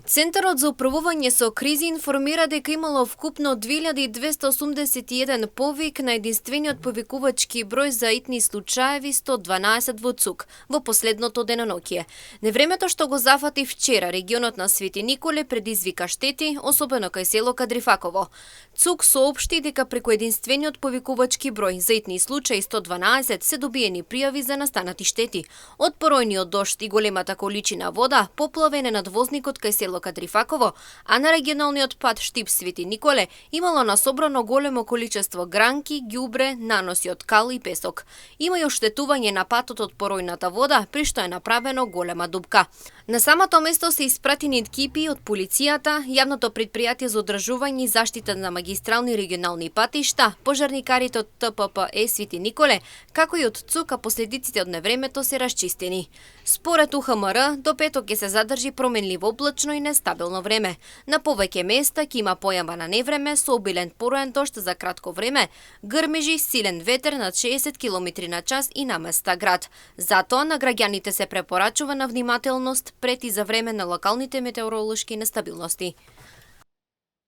Центарот за управување со кризи информира дека имало вкупно 2281 повик на единствениот повикувачки број за итни случаеви 112 во ЦУК во последното деноноќие. Невремето што го зафати вчера регионот на Свети Николе предизвика штети, особено кај село Кадрифаково. ЦУК соопшти дека преку единствениот повикувачки број за итни случаи 112 се добиени пријави за настанати штети. Од поројниот дожд и големата количина вода, поплавен е надвозникот кај село Кадрифаково, а на регионалниот пат Штип Свети Николе имало насобрано големо количество гранки, ѓубре, наноси од кал и песок. Има и оштетување на патот од поројната вода, при што е направено голема дупка. На самото место се испратени екипи од полицијата, јавното предпријатие за одржување и заштита на магистрални регионални патишта, пожарникарите од ТПП Свети Николе, како и од ЦУК, а последиците од невремето се расчистени. Според УХМР, до петок ќе се задржи променливо облачно и нестабилно време. На повеќе места ќе има појава на невреме со обилен пороен дожд за кратко време, грмежи, силен ветер над 60 км на час и на места град. Затоа на граѓаните се препорачува на внимателност пред и за време на локалните метеоролошки нестабилности.